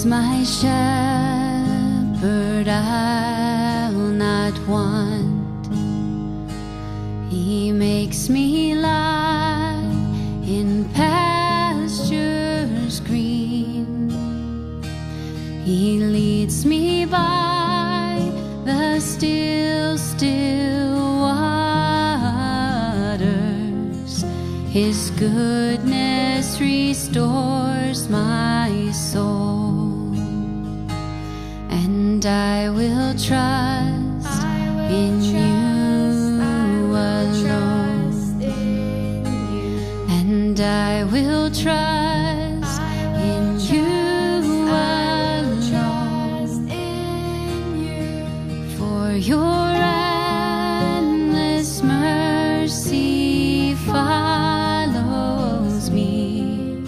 is my shepherd, I'll not want. He makes me lie in pastures green. He leads me by the still, still waters. His goodness restores my soul, and I will trust in you alone, and I will trust in you alone, for your endless mercy follows me.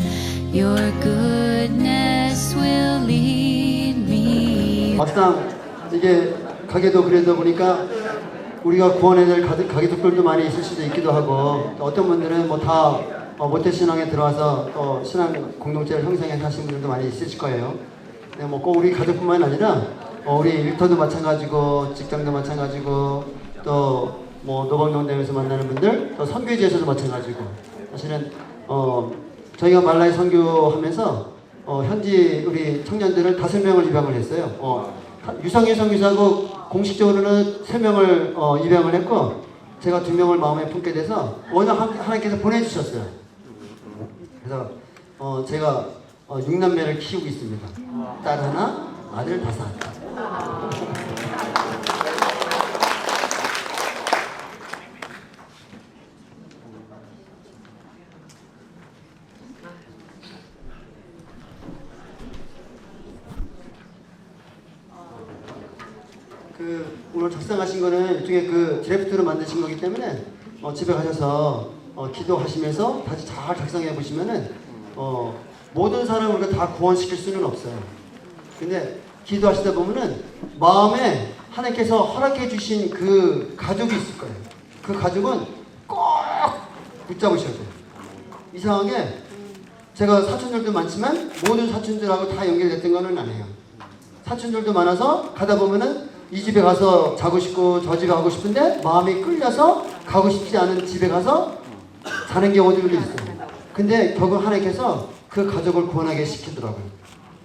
Your goodness will lead me. 막상 이게 가게도 그러다 보니까 우리가 구원해야 될 가게들도 많이 있을 수도 있기도 하고, 어떤 분들은 뭐 다 모태신앙에 들어와서 또 신앙 공동체를 형성해 하신 분들도 많이 있으실 거예요. 뭐 꼭 우리 가족뿐만 아니라 우리 일터도 마찬가지고, 직장도 마찬가지고, 또 뭐 노방농담에서 만나는 분들, 또 선교지에서도 마찬가지고. 사실은 저희가 말라이 선교하면서 현지 우리 청년들을 5명을 입양을 했어요. 유성희 선교사고 공식적으로는 3명을 입양을 했고, 제가 2명을 마음에 품게 돼서 워낙 하나님께서 보내주셨어요. 그래서 제가 6남매를 키우고 있습니다. 딸 하나, 아들 5. 오늘 작성하신 거는 일종의 드래프트로 만드신 거기 때문에 집에 가셔서 기도하시면서 다시 잘 작성해 보시면은 모든 사람을 우리가 다 구원시킬 수는 없어요. 근데 기도하시다 보면은 마음에 하나님께서 허락해 주신 그 가족이 있을 거예요. 그 가족은 꼭 붙잡으셔야 돼요. 이상하게 제가 사촌들도 많지만 모든 사촌들하고 다 연결됐던 거는 아니에요. 사촌들도 많아서 가다 보면은 이 집에 가서 자고 싶고 저 집에 가고 싶은데 마음이 끌려서 가고 싶지 않은 집에 가서 자는 경우들도 있어요. 근데 결국 하나님께서 그 가족을 구원하게 시키더라고요.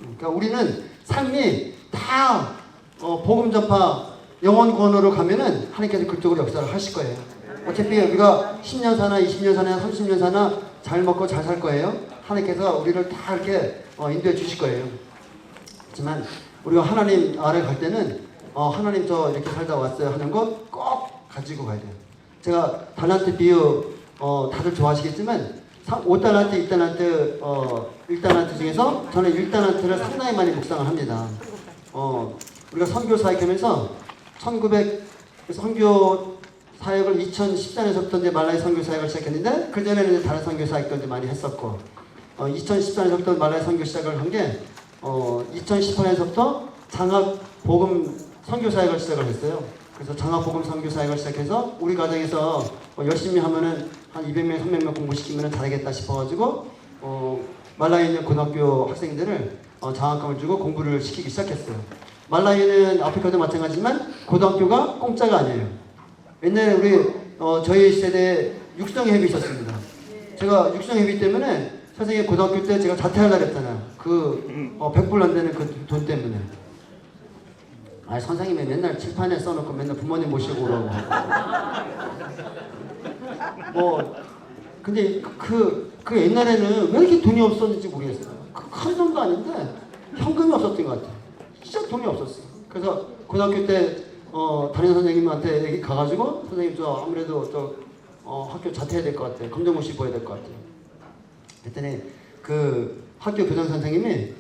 그러니까 우리는 삶이 다 복음 전파, 영혼 구원으로 가면은 하나님께서 그쪽으로 역사를 하실 거예요. 어차피 우리가 10년 사나 20년 사나 30년 사나 잘 먹고 잘 살 거예요. 하나님께서 우리를 다 이렇게 인도해 주실 거예요. 하지만 우리가 하나님 아래 갈 때는 하나님 저 이렇게 살다 왔어요 하는 것 꼭 가지고 가야 돼요. 제가 달란트 비유 다들 좋아하시겠지만 5달란트, 2달란트, 1달란트 중에서 저는 1달란트를 상당히 많이 묵상을 합니다. 우리가 선교 사역하면서 선교 사역을 2014년서부터 이제 말라이 선교 사역을 시작했는데, 그 전에는 이제 다른 선교 사역도 이제 많이 했었고, 2014년서부터 말라이 선교 시작을 한 게 2018년서부터 장학 복음 선교 사역을 시작을 했어요. 그래서 장학 복음 선교 사역을 시작해서 우리 가정에서 열심히 하면은 한 200명, 300명 공부시키면 잘하겠다 싶어가지고 말라이에 있는 고등학교 학생들을 장학금을 주고 공부를 시키기 시작했어요. 말라이는 아프리카도 마찬가지지만 고등학교가 공짜가 아니에요. 옛날에 우리 저희 세대에 육성회비 있었습니다. 제가 육성회비 때문에 선생님 고등학교 때 제가 자퇴하려고 했잖아요. 100불 안 되는 그 돈 때문에. 선생님이 맨날 칠판에 써놓고 맨날 부모님 모시고 오라고. 근데 그 옛날에는 왜 이렇게 돈이 없었는지 모르겠어요. 큰 돈도 아닌데 현금이 없었던 것 같아요. 진짜 돈이 없었어요. 그래서 고등학교 때 담임 선생님한테 여기 가가지고 선생님 저 아무래도 학교 자퇴해야 될 것 같아요. 검정고시 입어야 될 것 같아요. 그랬더니 그 학교 교장 선생님이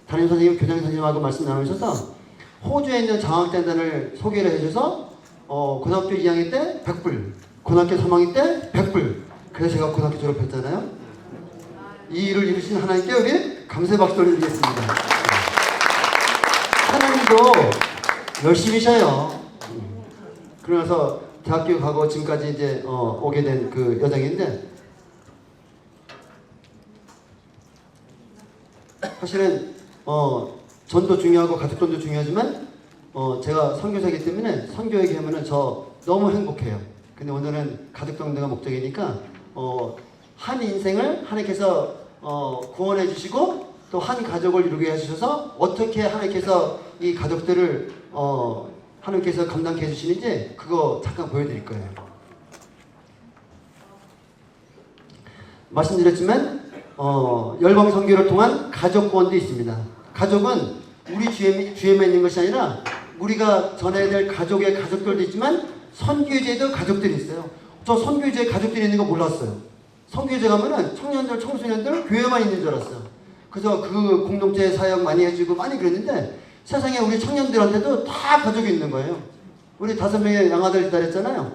담임 선생님 교장 선생님하고 말씀 나누셔서 호주에 있는 장학단단을 소개를 해줘서 고등학교 2학년 때 100불, 고등학교 3학년 때 100불. 그래서 제가 고등학교 졸업했잖아요. 이 일을 이루신 하나님께 우리 감사의 박수를 드리겠습니다. 하나님도 열심히셔요. 그러면서 대학교 가고 지금까지 이제 오게 된 그 여정인데, 사실은 전도 중요하고 가족전도 중요하지만 제가 선교사이기 때문에 선교 얘기하면은 저 너무 행복해요. 근데 오늘은 가족전도가 목적이니까 한 인생을 하나님께서 구원해 주시고 또 한 가족을 이루게 해주셔서 어떻게 하나님께서 이 가족들을 하나님께서 감당케 해주시는지 그거 잠깐 보여드릴 거예요. 말씀드렸지만 열방 선교를 통한 가족 구원도 있습니다. 가족은 우리 주에만 있는 것이 아니라 우리가 전해야 될 가족의 가족들도 있지만 선교제도 가족들이 있어요. 저 선교제에 가족들이 있는 거 몰랐어요. 선교제 가면은 청년들, 청소년들 교회만 있는 줄 알았어요. 그래서 그 공동체 사역 많이 해주고 많이 그랬는데 세상에 우리 청년들한테도 다 가족이 있는 거예요. 우리 5명의 양아들 기다렸잖아요.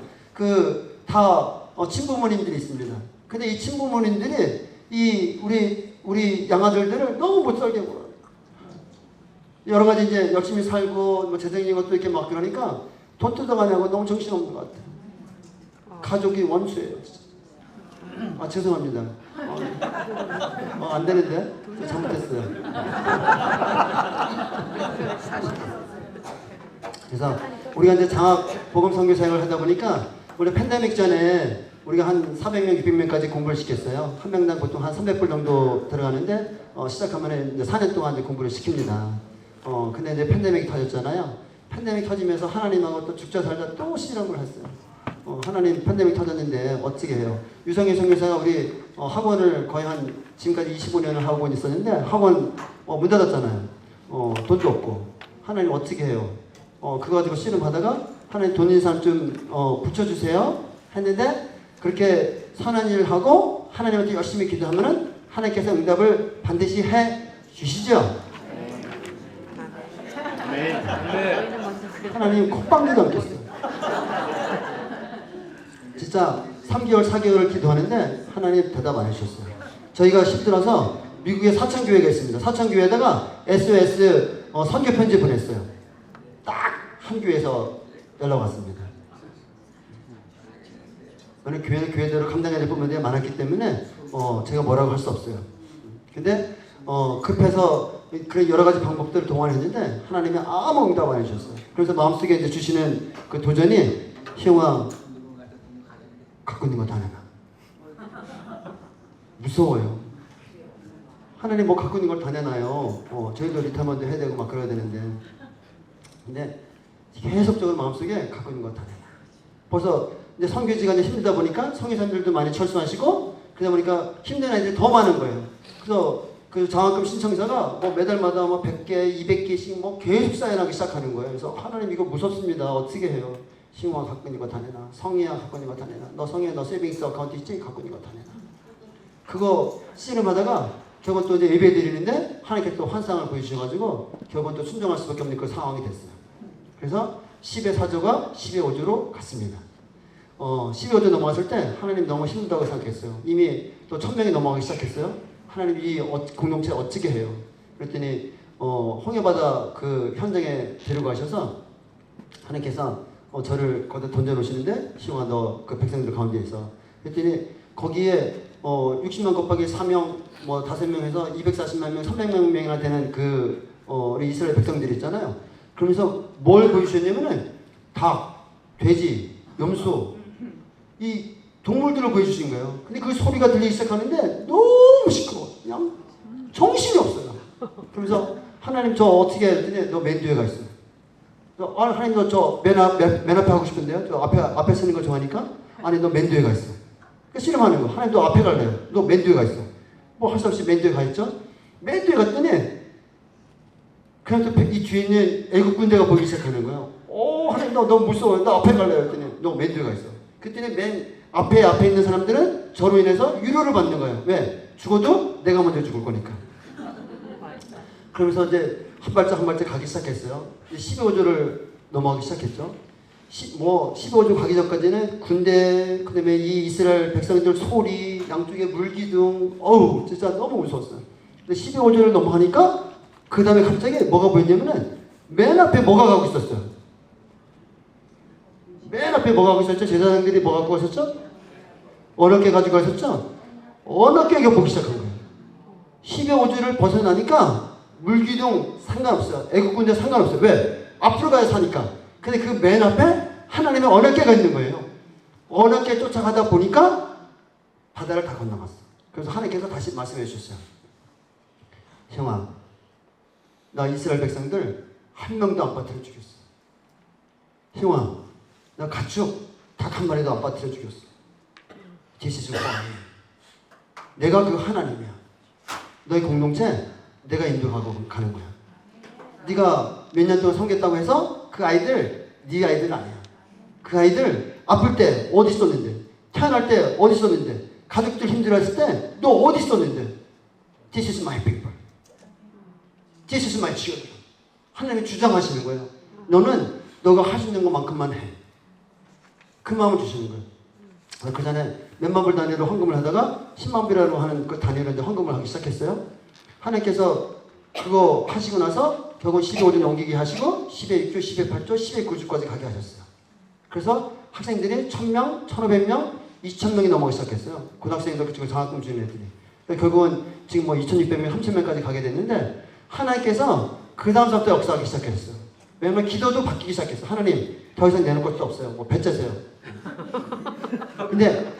다 친부모님들이 있습니다. 근데 이 친부모님들이 우리 양아들들을 너무 못 살게 굴어요. 여러 가지 이제 열심히 살고 뭐 재정적인 것도 이렇게 막 그러니까 돈 뜯어가냐고 너무 정신없는 것 같아요. 가족이 원수예요. 죄송합니다. 안 되는데? 잘못했어요. 그래서 우리가 이제 장학 복음 선교 사역을 하다 보니까 우리 팬데믹 전에 우리가 한 400명, 600명까지 공부를 시켰어요. 한 명당 보통 한 300불 정도 들어가는데 시작하면 이제 4년 동안 이제 공부를 시킵니다. 근데 이제 팬데믹이 터졌잖아요. 팬데믹 터지면서 하나님하고 또 죽자 살자 또 실험을 했어요. 하나님 팬데믹 터졌는데 어떻게 해요? 유성희 선교사가 우리 학원을 거의 한 지금까지 25년을 하고 있었는데 학원 문 닫았잖아요. 돈도 없고 하나님 어떻게 해요? 그거 가지고 씨름하다가 하나님 돈 있는 사람 좀 붙여주세요 했는데 그렇게 선한 일을 하고 하나님한테 열심히 기도하면은 하나님께서 응답을 반드시 해 주시죠. 하나님 콧방귀도 안 꼈어요. 진짜 3개월, 4개월을 기도하는데 하나님 대답 안 해주셨어요. 저희가 10들어서 미국에 사천교회가 있습니다. 사천교회에다가 SOS 선교 편지 보냈어요. 딱 한 교회에서 연락 왔습니다. 오늘 교회는 교회대로 감당해야 될 부분들이 많았기 때문에 제가 뭐라고 할 수 없어요. 근데 급해서 그런 여러 가지 방법들을 동원했는데 하나님이 아무 응답 안 해주셨어요. 그래서 마음속에 이제 주시는 그 도전이 희영아 갖고 있는 거 다 내놔. 무서워요. 하나님 뭐 갖고 있는 걸 다 내놔요. 저희도 리타먼도 해야 되고 막 그래야 되는데. 근데 계속적으로 마음속에 갖고 있는 거 다 내놔. 벌써 이제 선교지가 이제 힘들다 보니까 성의사님들도 많이 철수하시고 그러다 보니까 힘든 아이들이 더 많은 거예요. 그래서 그 장학금 신청자가 뭐 매달마다 뭐 100개, 200개씩 뭐 계속 쌓여나기 시작하는 거예요. 그래서 하나님 이거 무섭습니다. 어떻게 해요? 시우아 갖고 있는 거 다 내놔. 성희야 갖고 있는 거 다 내놔. 너 성희야 너 세이빙스 어카운트 있지? 갖고 있는 거 다 내놔. 그거 씨름하다가 결국은 또 이제 예배 드리는데 하나님께 또 환상을 보여주셔가지고 결국은 또 순종할 수밖에 없는 그 상황이 됐어요. 그래서 10의 4조가 10의 5조로 갔습니다. 10의 5조 넘어갔을 때 하나님 너무 힘들다고 생각했어요. 이미 또 1000명이 넘어가기 시작했어요. 하나님 이 공동체 어떻게 해요? 그랬더니 홍해바다 그 현장에 데려가셔서 하나님께서 저를 거기다 던져놓으시는데 시용아 너 그 백성들 가운데 있어. 그랬더니 거기에 60만 곱하기 4명 뭐 5명 해서 240만 명 300만 명이나 되는 우리 이스라엘 백성들이 있잖아요. 그러면서 뭘 보여주셨냐면은 닭, 돼지, 염소 이 동물들을 보여주신 거예요. 근데 그 소리가 들리기 시작하는데 너무 시끄러워. 그냥 정신이 없어요. 그러면서 하나님 저 어떻게 해야 되니? 너 맨 뒤에 가 있어. 하나님 너 저 맨 앞에 하고 싶은데요? 저 앞에 쓰는 걸 좋아하니까? 아니 너 맨 뒤에 가 있어. 그러니까 씨름하는 거. 하나님 너 앞에 갈래요. 너 맨 뒤에 가 있어. 뭐 할 수 없이 맨 뒤에 가 있죠? 맨 뒤에 갔더니 그냥 또 이 뒤에 있는 애국 군대가 보이기 시작하는 거예요. 하나님 너 너무 무서워. 나 앞에 갈래요. 그랬더니 너 맨 뒤에 가 있어. 그랬더니 맨 앞에 있는 사람들은 저로 인해서 위로를 받는 거예요. 왜? 죽어도 내가 먼저 죽을 거니까. 그러면서 이제 한 발짝 한 발짝 가기 시작했어요. 12호조를 넘어가기 시작했죠. 15조 가기 전까지는 군대, 그 다음에 이 이스라엘 백성들 소리, 양쪽에 물기둥, 진짜 너무 무서웠어요. 근데 12호조를 넘어가니까 그 다음에 갑자기 뭐가 보였냐면은 맨 앞에 뭐가 가고 있었어요. 맨 앞에 뭐가 가고 있었죠? 제사장들이 뭐 갖고 가셨죠? 어렵게 가지고 가셨죠? 어렵게 보기 시작한 거예요. 12호조를 벗어나니까 물기둥 상관없어요. 애국군대 상관없어요. 왜? 앞으로 가야 사니까. 근데 그 맨 앞에 하나님의 언약궤가 있는 거예요. 언약궤 쫓아가다 보니까 바다를 다 건너갔어. 그래서 하나님께서 다시 말씀해 주셨어요. 형아, 나 이스라엘 백성들 한 명도 안 빠뜨려 죽였어. 형아, 나 가축 닭 한 마리도 안 빠뜨려 죽였어. This is why. 내가 그 하나님이야. 너희 공동체 내가 인도하고 가는 거야. 네가 몇 년 동안 섬겼다고 해서 그 아이들 네 아이들 아니야. 그 아이들 아플 때 어디 있었는데, 태어날 때 어디 있었는데, 가족들 힘들어했을 때 너 어디 있었는데. This is my people. This is my children. 하나님이 주장하시는 거예요. 너는 너가 할 수 있는 것만큼만 해. 그 마음을 주시는 거예요. 그 전에 몇만 불 단위로 헌금을 하다가 10만 불이라고 하는 그 단위로 이제 헌금을 하기 시작했어요. 하나님께서 그거 하시고 나서 결국 12호 좀 옮기게 하시고 10회 6조, 10회 8조, 10회 9조까지 가게 하셨어요. 그래서 학생들이 1000명, 1500명, 2000명이 넘어가기 시작했어요. 고등학생들 지금 장학금 주는 애들이. 결국은 지금 뭐 2600명, 3000명까지 가게 됐는데 하나님께서 그 다음부터 역사하기 시작했어요. 왜냐면 기도도 바뀌기 시작했어요. 하나님 더 이상 내는 것도 없어요. 뭐 배째세요. 근데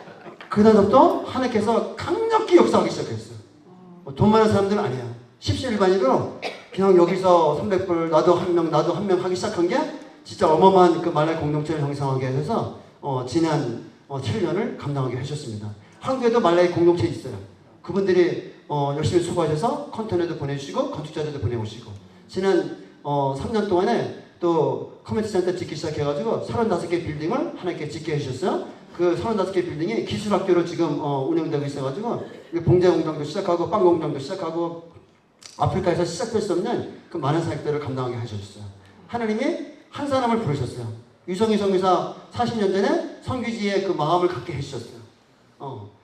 그 다음부터 하나님께서 강력히 역사하기 시작했어요. 돈 많은 사람들은 아니야. 십시일반으로 그냥 여기서 300불 나도 한 명 나도 한 명 하기 시작한 게 진짜 어마어마한 그 말라이 공동체를 형성하게 해서 지난 7년을 감당하게 하셨습니다. 한국에도 말라이 공동체 있어요. 그분들이 열심히 수고하셔서 컨테너도 보내주시고 건축자들도 보내오시고 지난 3년 동안에 또 커뮤니티 센터 짓기 시작해가지고 35개 빌딩을 하나님께 짓게 해주셨어요. 그 35개 빌딩이 기술학교로 지금 운영되고 있어가지고 봉제 공장도 시작하고 빵 공장도 시작하고 아프리카에서 시작될 수 없는 그 많은 사역들을 감당하게 하셨어요. 하나님이 한 사람을 부르셨어요. 유성희 성교사 40년 전에 성규지의 그 마음을 갖게 해주셨어요.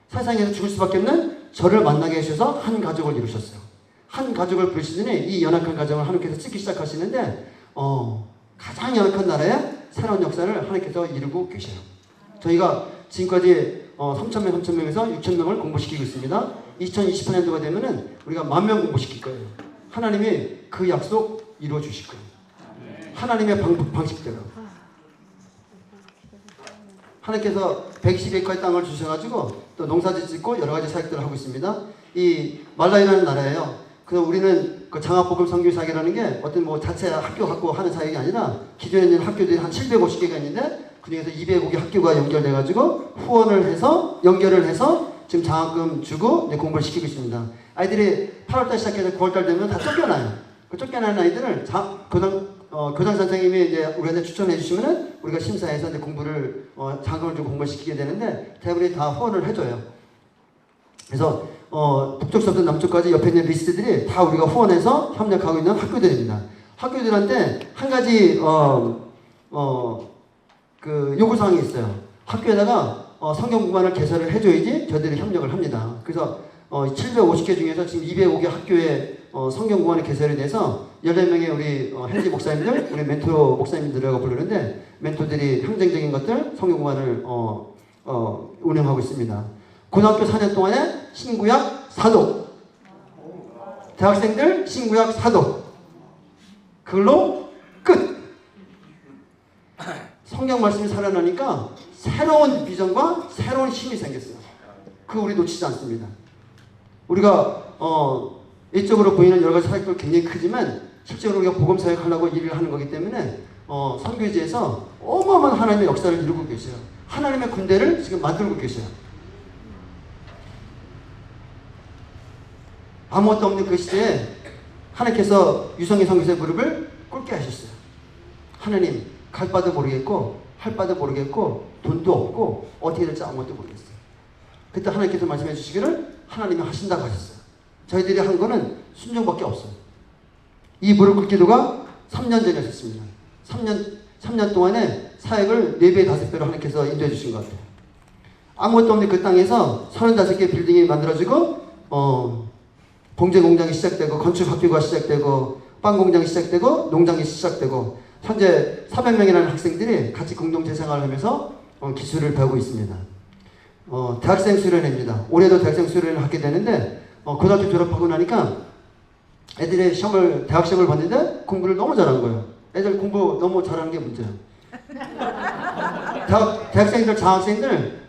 세상에서 죽을 수밖에 없는 저를 만나게 해주셔서 한 가족을 이루셨어요. 한 가족을 부르시더니 이 연약한 가정을 하나님께서 찍기 시작하시는데 가장 연약한 나라에 새로운 역사를 하나님께서 이루고 계셔요. 저희가 지금까지 3,000명, 3,000명에서 6,000명을 공부시키고 있습니다. 2028년도가 되면은 우리가 10,000명 공부시킬 거예요. 하나님이 그 약속 이루어 주실 거예요. 하나님의 방식대로. 하나님께서 120에이커의 땅을 주셔가지고 또 농사짓 짓고 여러 가지 사역들을 하고 있습니다. 이 말라이라는 나라예요. 그래서 우리는 그 장학복음 선교사역이라는 게 어떤 뭐 자체 학교 갖고 하는 사역이 아니라 기존에 있는 학교들이 한 750개가 있는데 그 중에서 205개 학교가 연결돼가지고 후원을 해서 연결을 해서 지금 장학금 주고 이제 공부를 시키고 있습니다. 아이들이 8월달 시작해서 9월달 되면 다 쫓겨나요. 그 쫓겨나는 아이들을 교장 선생님이 이제 우리한테 추천해 주시면은 우리가 심사해서 이제 공부를 장학금을 주고 공부를 시키게 되는데 대부분이 다 후원을 해줘요. 그래서 북쪽서부터 남쪽까지 옆에 있는 리스트들이 다 우리가 후원해서 협력하고 있는 학교들입니다. 학교들한테 한 가지 그 요구사항이 있어요. 학교에다가 성경 공간을 개설을 해줘야지 저희들이 협력을 합니다. 그래서 750개 중에서 지금 205개 학교에 성경 공간이 개설이 돼서 14명의 우리 현지 목사님들, 우리 멘토 목사님들이라고 부르는데 멘토들이 행정적인 것들 성경 공간을 운영하고 있습니다. 고등학교 4년 동안에 신구약 사독, 대학생들 신구약 사독, 그걸로 끝. 성경 말씀이 살아나니까 새로운 비전과 새로운 힘이 생겼어요. 그거 우리 놓치지 않습니다. 우리가 이쪽으로 보이는 여러 가지 사역도 굉장히 크지만 실제로 우리가 복음 사역하려고 일을 하는 거기 때문에 선교지에서 어마어마한 하나님의 역사를 이루고 계셔요. 하나님의 군대를 지금 만들고 계셔요. 아무것도 없는 그 시대에 하나님께서 유성희 선교사의 무릎을 꿇게 하셨어요. 하나님 갈 바도 모르겠고 할 바도 모르겠고 돈도 없고 어떻게 될지 아무것도 모르겠어요. 그때 하나님께서 말씀해 주시기를 하나님이 하신다고 하셨어요. 저희들이 한 거는 순종밖에 없어요. 이 무릎 꿇 기도가 3년 전에 했습니다. 3년 동안에 사역을 4배, 5배로 하나님께서 인도해 주신 것 같아요. 아무것도 없는 그 땅에서 35개 빌딩이 만들어지고 봉제 공장이 시작되고 건축 학교가 시작되고 빵 공장이 시작되고 농장이 시작되고 현재 400명이라는 학생들이 같이 공동체 생활을 하면서 기술을 배우고 있습니다. 대학생 수련회입니다. 올해도 대학생 수련회를 하게 되는데 고등학교 졸업하고 나니까 애들이 대학 시험을 봤는데 공부를 너무 잘한 거예요. 애들 공부 너무 잘하는 게 문제예요. 대학생들, 장학생들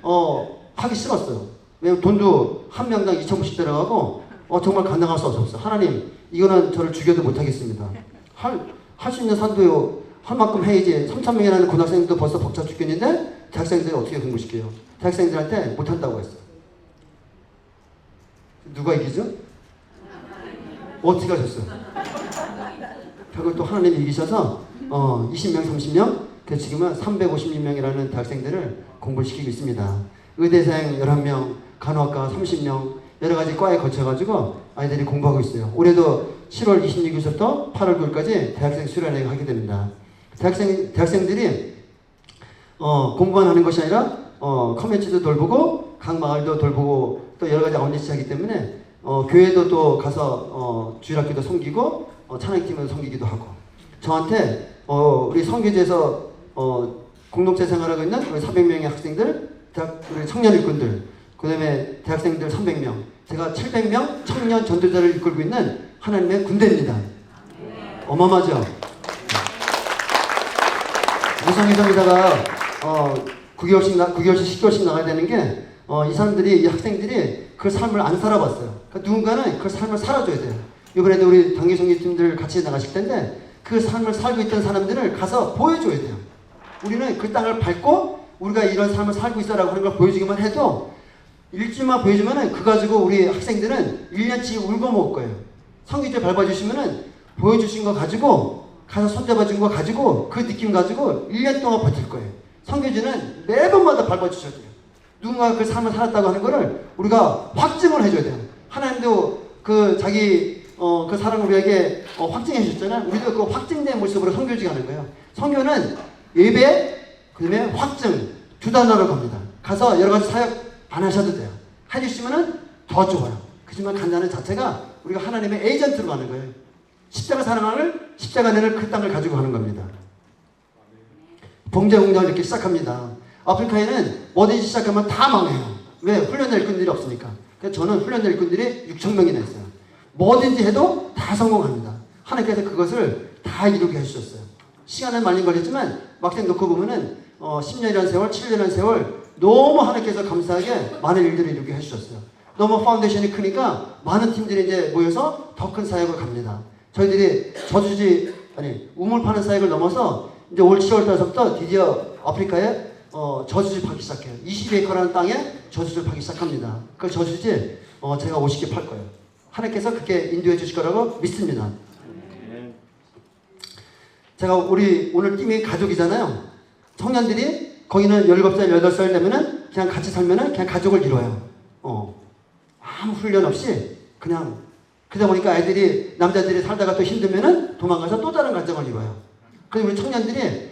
하기 싫었어요. 왜냐면 돈도 한 명당 2,000불씩 들어가고 정말 감당할 수 없었어요. 하나님, 이거는 저를 죽여도 못하겠습니다. 할 수 있는 산도요. 할 만큼 해야지. 3,000명이라는 고등학생도 벌써 벅차 죽겠는데 대학생들이 어떻게 공부시켜요? 대학생들한테 못한다고 했어요. 누가 이기죠? 어떻게 하셨어요? 결국 또 하나님이 이기셔서 20명, 30명, 지금은 356명이라는 대학생들을 공부를 시키고 있습니다. 의대생 11명, 간호학과 30명, 여러 가지 과에 거쳐가지고 아이들이 공부하고 있어요. 올해도 7월 26일부터 8월 9일까지 대학생 수련회 하게 됩니다. 대학생들이 공부만 하는 것이 아니라 커뮤니티도 돌보고 각 마을도 돌보고 또 여러 가지 아웃리치 하기 때문에 교회도 또 가서 주일학교도 섬기고 찬양팀을 섬기기도 하고 저한테 우리 선교제에서 공동체 생활하고 있는 우리 400명의 학생들, 우리 청년 일꾼들, 그 다음에 대학생들 300명, 제가 700명 청년 전도자를 이끌고 있는 하나님의 군대입니다. 어마어마하죠? 우성희 선교사가 9개월씩 10개월씩 나가야 되는 게 이 사람들이, 이 학생들이 그 삶을 안 살아봤어요. 그러니까 누군가는 그 삶을 살아줘야 돼요. 이번에도 우리 단기성교팀들 같이 나가실 텐데 그 삶을 살고 있던 사람들을 가서 보여줘야 돼요. 우리는 그 땅을 밟고 우리가 이런 삶을 살고 있어라고 하는 걸 보여주기만 해도 일주일만 보여주면은 그 가지고 우리 학생들은 1년치 울고 먹을 거예요. 성교제 밟아주시면은 보여주신 거 가지고 가서 손잡아준 거 가지고 그 느낌 가지고 1년 동안 버틸 거예요. 성교제는 매번마다 밟아주셔야 돼요. 누군가 그 삶을 살았다고 하는 거를 우리가 확증을 해줘야 돼요. 하나님도 그 자기 그 사랑을 우리에게 확증해 주셨잖아요. 우리도 그 확증된 모습으로 성교지 가는 거예요. 성교는 예배, 그 다음에 확증 두 단어로 갑니다. 가서 여러 가지 사역 안 하셔도 돼요. 해주시면은 더 좋아요. 그지만 간다는 자체가 우리가 하나님의 에이전트로 가는 거예요. 십자가 사랑을, 십자가 내는 그 땅을 가지고 가는 겁니다. 봉제 공장을 이렇게 시작합니다. 아프리카에는 뭐든지 시작하면 다 망해요. 왜? 훈련될 일꾼들이 없으니까. 그래서 저는 훈련될 일꾼들이 6,000명이나 있어요. 뭐든지 해도 다 성공합니다. 하나님께서 그것을 다 이루게 해주셨어요. 시간은 많이 걸렸지만 막상 놓고 보면은 10년이라는 세월, 7년이라는 세월 너무 하나님께서 감사하게 많은 일들을 이루게 해주셨어요. 너무 파운데이션이 크니까 많은 팀들이 이제 모여서 더 큰 사역을 갑니다. 저희들이 우물 파는 사역을 넘어서 이제 올 7월 달서부터 드디어 아프리카에 저수지 파기 시작해요. 20에이커라는 땅에 저수지를 파기 시작합니다. 그 저수지 제가 50개 팔 거예요. 하나님께서 그렇게 인도해 주실 거라고 믿습니다. 제가 우리 오늘 팀이 가족이잖아요. 청년들이 거기는 17살, 18살 되면은 그냥 같이 살면은 그냥 가족을 이뤄요. 아무 훈련 없이 그냥 그러다 보니까 아이들이 남자들이 살다가 또 힘들면은 도망가서 또 다른 가정을 이뤄요. 그래서 우리 청년들이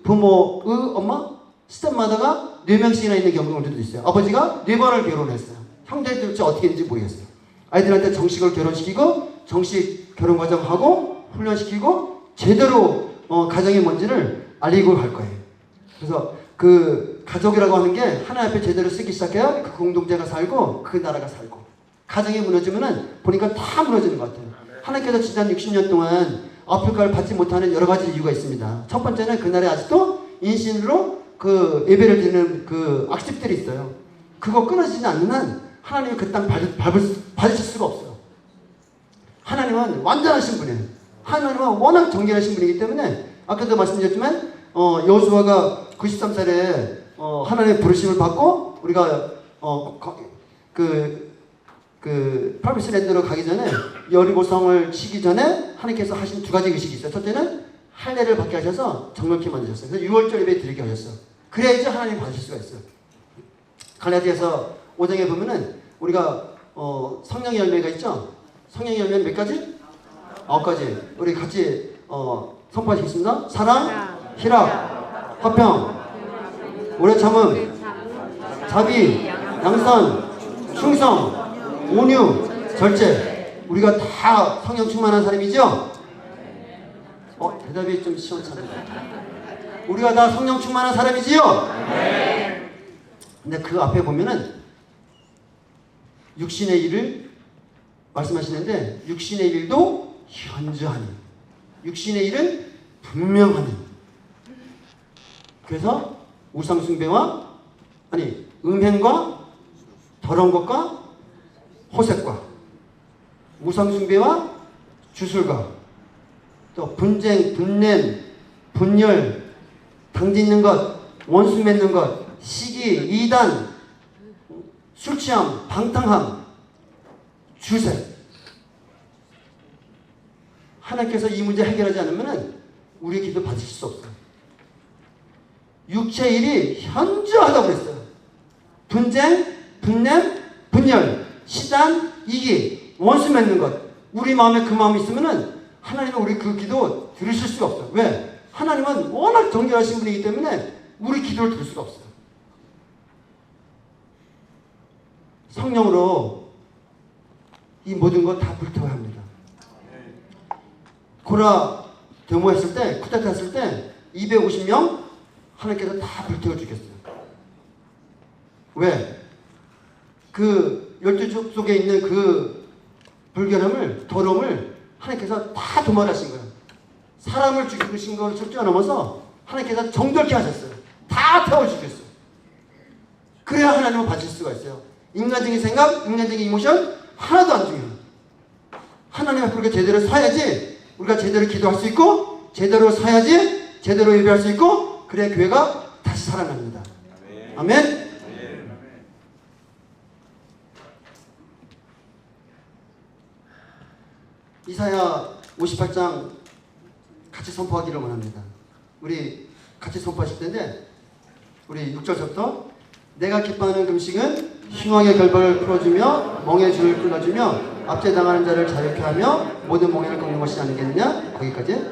부모, 엄마, 스텝마다가 4명씩이나 있는 경우들도 있어요. 아버지가 4번을 결혼했어요. 형제들 어떻게 했는지 모르겠어요. 아이들한테 정식으로 결혼시키고 정식 결혼과정하고 훈련시키고 제대로 가정이 뭔지를 알리고 갈 거예요. 그래서 그 가족이라고 하는 게 하나님 앞에 제대로 쓰기 시작해야 그 공동체가 살고 그 나라가 살고 가정이 무너지면은 보니까 다 무너지는 것 같아요. 하나님께서 지난 60년 동안 아프리카를 받지 못하는 여러 가지 이유가 있습니다. 첫 번째는 그날에 아직도 인신으로 그 예배를 드리는 그 악습들이 있어요. 그거 끊어지지 않는 한 하나님이 그 땅 받으실 수가 없어요. 하나님은 완전하신 분이에요. 하나님은 워낙 정결하신 분이기 때문에 아까도 말씀드렸지만 여호수아가 93살에 하나님의 부르심을 받고 우리가 프로미스랜드로 가기 전에 여리고성을 치기 전에 하나님께서 하신 두 가지 의식이 있어요. 첫째는 할례를 받게 하셔서 정결케 만드셨어요. 그래서 6월절 예배 드리게 하셨어요. 그래야지 하나님 받으실 수가 있어요. 갈라디아서 5장에 보면은 우리가 성령의 열매가 있죠. 성령의 열매는 몇 가지? 9가지. 우리 같이 선포하시겠습니다. 사랑, 희락, 화평, 오래 참음, 자비, 양선, 충성, 온유, 절제. 우리가 다 성령 충만한 사람이죠? 대답이 좀 시원찮아요. 우리가 다 성령 충만한 사람이지요? 근데 그 앞에 보면은 육신의 일을 말씀하시는데 육신의 일도 현저하니 육신의 일은 분명하니 그래서 우상숭배와 음행과 더러운 것과 호색과 우상숭배와 주술과 또 분쟁, 분냄, 분열, 당짓는 것, 원수 맺는 것, 시기, 이단, 술 취함, 방탕함, 주색. 하나님께서 이 문제 해결하지 않으면 우리의 기도 받으실 수 없어요. 육체의 일이 현저하다고 그랬어요. 분쟁, 분냄, 분열, 시단, 이기, 원수 맺는 것. 우리 마음에 그 마음이 있으면은 하나님은 우리 그 기도 들으실 수가 없어요. 왜? 하나님은 워낙 정결하신 분이기 때문에 우리 기도를 들을 수가 없어요. 성령으로 이 모든 것 다 불태워야 합니다. 고라 데모했을 때, 쿠데타 했을 때 250명 하나님께서 다 불태워 주겠어요. 왜? 그 12족 속에 있는 그 불결함을, 더러움을 하나님께서 다 도말하신 거예요. 사람을 죽이신 것을 뛰어넘어서 하나님께서 정결케 하셨어요. 다 태워주셨어요. 그래야 하나님을 받을 수가 있어요. 인간적인 생각, 인간적인 이모션 하나도 안 중요해요. 하나님 앞에 우리가 제대로 서야지 우리가 제대로 기도할 수 있고 제대로 서야지 제대로 예배할 수 있고 그래야 교회가 다시 살아납니다. 아멘. 이사야 58장 같이 선포하기를 원합니다. 우리 같이 선포하실 텐데 우리 6절부터 내가 기뻐하는 금식은 흉악의 결박을 풀어주며 멍의 줄을 끊어주며 압제당하는 자를 자유케 하며 모든 멍에를 꺾는 것이 아니겠느냐. 거기까지.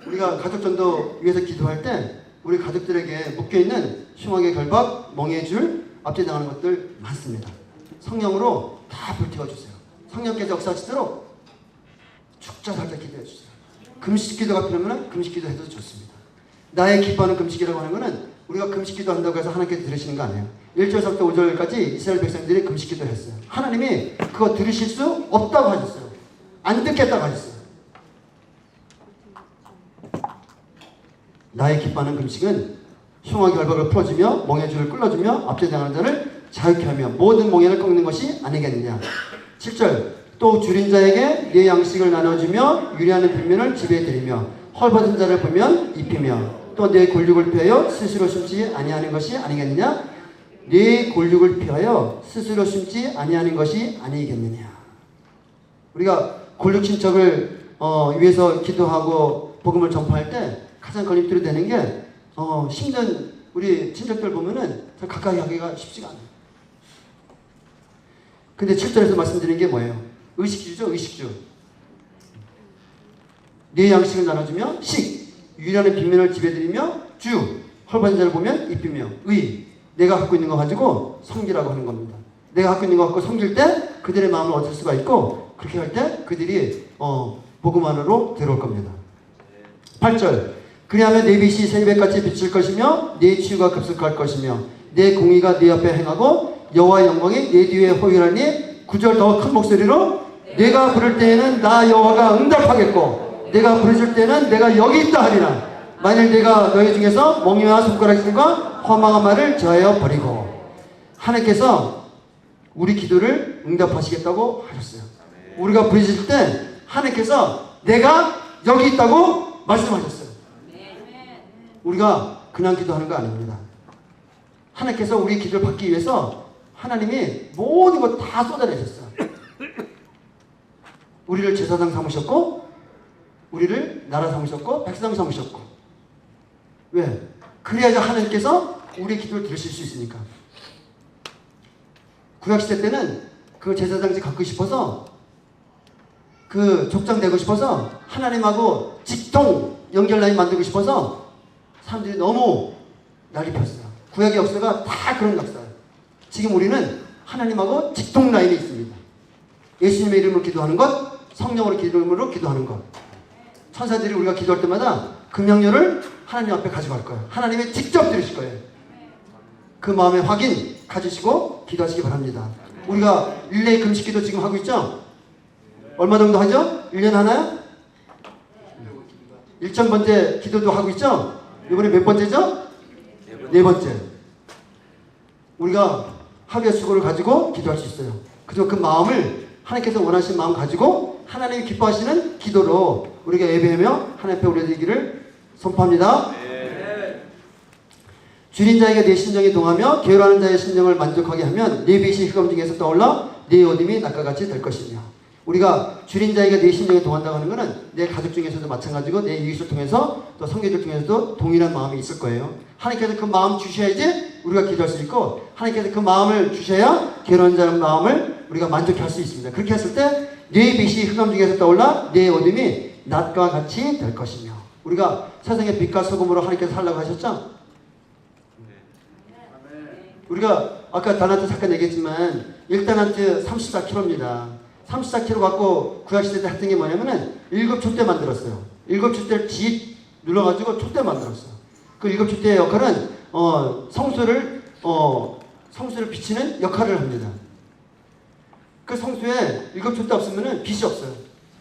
우리가 가족전도 위해서 기도할 때 우리 가족들에게 묶여있는 흉악의 결박, 멍의 줄, 압제당하는 것들 많습니다. 성령으로 다 불태워주세요. 성령께서 역사하시도록 축자살짝 기도해주세요. 금식 기도가 필요하면 금식 기도 해도 좋습니다. 나의 기뻐하는 금식이라고 하는 것은 우리가 금식 기도 한다고 해서 하나님께서 들으시는 거 아니에요. 1절부터 5절까지 이스라엘 백성들이 금식 기도를 했어요. 하나님이 그거 들으실 수 없다고 하셨어요. 안 듣겠다고 하셨어요. 나의 기뻐하는 금식은 흉악의 결박을 풀어주며 멍의 줄을 끌어주며 압제당하는 자를 자유케 하며 모든 멍에를 꺾는 것이 아니겠느냐. 7절 또 줄인 자에게 네 양식을 나눠주며 유리하는 빈면을 지배해 드리며 헐벗은 자를 보면 입히며 또 내 골육을 피하여 스스로 숨지 아니하는 것이 아니겠느냐. 네 골육을 피하여 스스로 숨지 아니하는 것이 아니겠느냐. 우리가 골육 친척을 위해서 기도하고 복음을 전파할 때 가장 걸림돌이 되는 게 힘든 우리 친척들 보면은 가까이 하기가 쉽지가 않아요. 근데 7절에서 말씀드린 게 뭐예요? 의식주죠. 의식주. 네 양식을 나눠주며 유리하는 빈면을 지배드리며 헐벗은 자를 보면 입히며 내가 갖고 있는 거 가지고 섬기라고 하는 겁니다. 내가 갖고 있는 거 갖고 섬길 때 그들의 마음을 얻을 수가 있고 그렇게 할 때 그들이 복음 안으로 들어올 겁니다. 8절 그리하면 내 빛이 새벽같이 비칠 것이며 내 치유가 급속할 것이며 내 공의가 네 앞에 행하고 여호와의 영광이 내 뒤에 호위하니 9절 더 큰 목소리로 내가 부를 때에는 나 여호와가 응답하겠고 내가 부르실 때는 내가 여기 있다 하리라. 만일 내가 너희 중에서 멍에와 손가락질과 허망한 말을 저하여 버리고. 하나님께서 우리 기도를 응답하시겠다고 하셨어요. 우리가 부르실 때 하나님께서 내가 여기 있다고 말씀하셨어요. 우리가 그냥 기도하는 거 아닙니다. 하나님께서 우리 기도를 받기 위해서 하나님이 모든 것 다 쏟아내셨어요. 우리를 제사장 삼으셨고 우리를 나라 삼으셨고 백성 삼으셨고. 왜? 그래야지 하나님께서 우리의 기도를 들으실 수 있으니까. 구약시대 때는 그 제사장직 갖고 싶어서 그 족장 되고 싶어서 하나님하고 직통 연결 라인 만들고 싶어서 사람들이 너무 난리 폈어요. 구약의 역사가 다 그런 역사예요. 지금 우리는 하나님하고 직통 라인에 있습니다. 예수님의 이름으로 기도하는 것, 성령으로 기도하는 것. 천사들이 우리가 기도할 때마다 그 명령을 하나님 앞에 가지고 갈 거예요. 하나님이 직접 들으실 거예요. 그 마음의 확인 가지시고 기도하시기 바랍니다. 우리가 릴레이 금식기도 지금 하고 있죠? 얼마 정도 하죠? 1년에 하나요? 1000번째 기도도 하고 있죠? 이번에 몇 번째죠? 네 번째. 우리가 하루의 수고를 가지고 기도할 수 있어요. 그래서 그 마음을 하나님께서 원하시는 마음 가지고 하나님이 기뻐하시는 기도로 우리가 예배하며 하나님 앞에 올려드리기를 선포합니다. 줄인 자에게 내 심정이 동하며 게으르는 자의 심정을 만족하게 하면 내 빛이 흑암 중에서 떠올라 내 어둠이 낮과 같이 될 것이며. 우리가 줄인 자에게 내 심정이 동한다고 하는 것은 내 가족 중에서도 마찬가지고 내 이웃을 통해서 또 성교들 중에서도 동일한 마음이 있을 거예요. 하나님께서 그 마음 주셔야지 우리가 기도할 수 있고, 하나님께서 그 마음을 주셔야 게으른 자의 마음을 우리가 만족할 수 있습니다. 그렇게 했을 때 내 빛이 흑암 중에서 떠올라 내 어둠이 낮과 같이 될 것이며. 우리가 세상의 빛과 소금으로 하나님께서 살라고 하셨죠? 우리가 아까 달란트 잠깐 얘기했지만 1달란트 34kg입니다. 34kg 갖고 구약시대 때 했던 게 뭐냐면은 7촛대 만들었어요. 7촛대를 지 눌러가지고 촛대 만들었어요. 그 7촛대의 역할은 성수를 비치는 역할을 합니다. 그 성수에 7촛대 없으면은 빛이 없어요.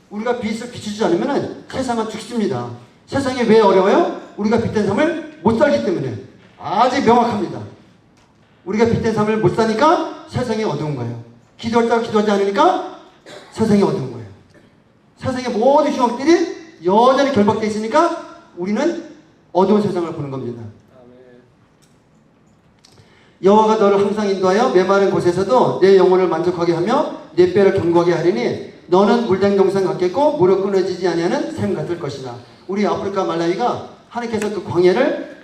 우리가 빛을 비추지 않으면은 세상은 죽습니다. 세상이 왜 어려워요? 우리가 빛된 삶을 못 살기 때문에. 아주 명확합니다. 우리가 빛된 삶을 못 사니까 세상이 어두운 거예요. 기도할 때가 기도하지 않으니까 세상이 어두운 거예요. 세상의 모든 흉악들이 여전히 결박되어 있으니까 우리는 어두운 세상을 보는 겁니다. 여호와가 너를 항상 인도하여 메마른 곳에서도 내 영혼을 만족하게 하며 내 뼈를 견고하게 하리니 너는 물된 동산 같겠고 무릎 끊어지지 아니하는 샘 같을 것이다. 우리 아프리카 말라위가 하나님께서 그 광야를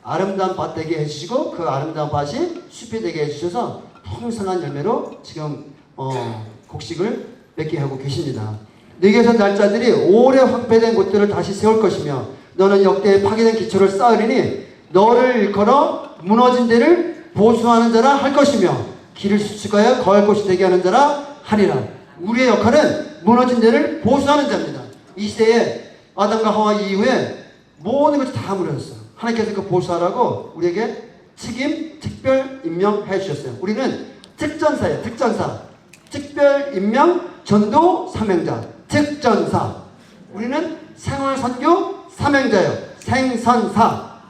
아름다운 밭 되게 해주시고 그 아름다운 밭이 숲이 되게 해주셔서 풍성한 열매로 지금 곡식을 맺게 하고 계십니다. 네게서 날짜들이 오래 황폐된 곳들을 다시 세울 것이며 너는 역대에 파괴된 기초를 쌓으리니 너를 일컬어 무너진 데를 보수하는 자라 할 것이며 길을 수축하여 거할 곳이 되게 하는 자라 하리라. 우리의 역할은 무너진 데를 보수하는 자입니다. 이 시대에 아담과 하와 이후에 모든 것이 다 무너졌어요. 하나님께서 그 보수하라고 우리에게 책임, 특별 임명해 주셨어요. 우리는 특전사예요. 특전사. 특별 임명, 전도, 사명자. 특전사. 우리는 생활선교, 사명자예요. 생선사.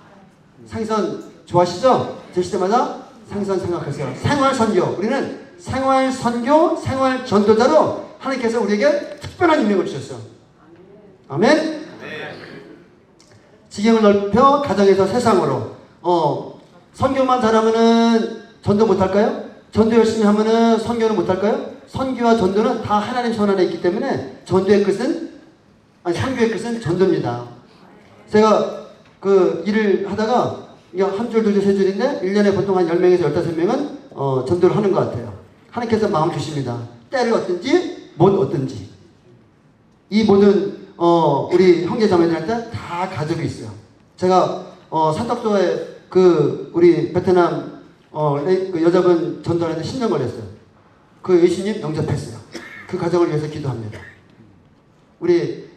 생선 좋아하시죠? 드실 때마다 생선 생각하세요. 생활선교. 우리는 생활선교, 생활전도자로 하나님께서 우리에게 특별한 임명을 주셨어요. 아멘? 지경을 넓혀 가정에서 세상으로. 선교만 잘하면은 전도 못할까요? 전도 열심히 하면은 선교는 못할까요? 선교와 전도는 다 하나님 손 안에 있기 때문에 선교의 끝은 전도입니다. 제가 그 일을 하다가 한 줄, 두 줄, 세 줄인데 1년에 보통 한 10명에서 15명은 전도를 하는 것 같아요. 하나님께서 마음 주십니다. 때를 얻든지 못 얻든지. 이 모든 우리 형제 자매들한테 다 가족이 있어요. 제가 산탁소에 우리 베트남 그 여자분 전도하는데 10년 걸렸어요. 그 예수님 영접했어요. 그 가정을 위해서 기도합니다. 우리